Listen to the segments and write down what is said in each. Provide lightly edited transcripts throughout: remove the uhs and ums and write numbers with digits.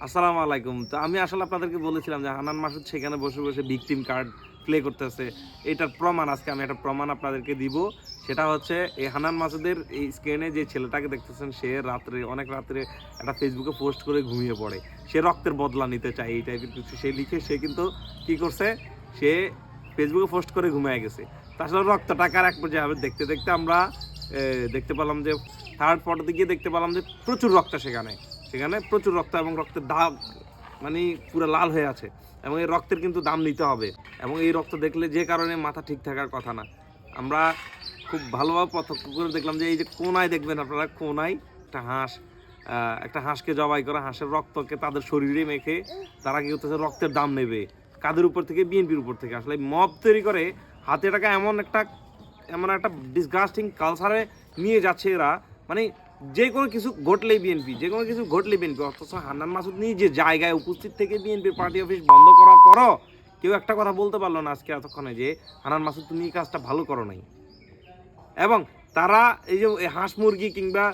আসসালামু আলাইকুম। তো আমি আসলে আপনাদেরকে বলেছিলাম যে হান্নান মাসুদ সেখানে বসে, বসে ভিকটিম কার্ড প্লে করতেছে। এটার প্রমাণ আজকে আমি একটা প্রমাণ আপনাদেরকে দিব। সেটা হচ্ছে এই হান্নান মাসুদের এই স্ক্রিনে যে ছেলেটাকে দেখতেছেন সে রাত্রে অনেক রাত্রে একটা ফেসবুকে পোস্ট করে ঘুমিয়ে পড়ে। সে রক্তের বদলা নিতে চায় এই টাইপের কিছু সে লিখে সে কিন্তু কি করছে? সে ফেসবুকে পোস্ট করে ঘুমিয়ে গেছে। তো আসলে রক্তটা কার এক পর্যায়ে হবে দেখতে, দেখতে আমরা দেখতে পেলাম যে থার্ড ফটোতে গিয়ে দেখতে পেলাম যে প্রচুর রক্ত সেখানে। সেখানে প্রচুর রক্ত এবং রক্তের দাগ মানে পুরো লাল হয়ে আছে এবং এই রক্তের কিন্তু দাম নিতে হবে এবং এই রক্ত দেখলে যে কারণে মাথা ঠিক থাকার কথা না। আমরা খুব ভালোভাবে প্রত্যক্ষ করে দেখলাম যে এই যে কোনায় দেখবেন আপনারা কোনায় একটা হাঁসকে জবাই করা হাঁসের রক্তকে তাদের শরীরে মেখে তারা কি করতেছে রক্তের দাম নেবে কাদের উপর থেকে বিএনপির উপর থেকে আসলে মব তৈরি করে হাতে টাকা এমন একটা ডিসগাস্টিং কালচারে নিয়ে যাচ্ছে এরা মানে যে কোনো কিছু ঘটলেই বিএনপি অথচ হান্নান মাসুদ নিজে জায়গায় উপস্থিত থেকে বিএনপির পার্টি অফিস বন্ধ করার পরও কেউ একটা কথা বলতে পারলো না আজকে এতক্ষণে যে হান্নান মাসুদ তুমি এই কাজটা ভালো করো নাই এবং তারা এই যে হাঁস মুরগি কিংবা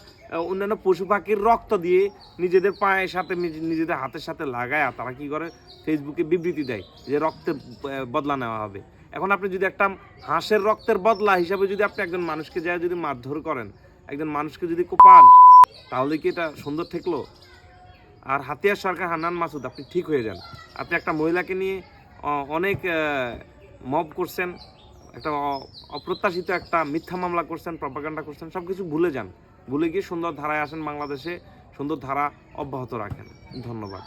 অন্যান্য পশু পাখির রক্ত দিয়ে নিজেদের পায়ের সাথে নিজেদের হাতের সাথে লাগায় তারা কি করে ফেসবুকে বিবৃতি দেয় যে রক্তের বদলা নেওয়া হবে। এখন আপনি যদি একটা হাঁসের রক্তের বদলা হিসাবে যদি আপনি একজন মানুষকে যায় যদি মারধর করেন একজন মানুষকে যদি কোপান তাহলে কি এটা সুন্দর ঠেকলো? আর হাতিয়ার সরকার হান্নান মাসুদ আপনি ঠিক হয়ে যান। আপনি একটা মহিলাকে নিয়ে অনেক মব করছেন, একটা অপ্রত্যাশিত একটা মিথ্যা মামলা করছেন, প্রপাগান্ডা করছেন, সব কিছু ভুলে যান। ভুলে গিয়ে সুন্দর ধারায় আসেন, বাংলাদেশে সুন্দর ধারা অব্যাহত রাখেন। ধন্যবাদ।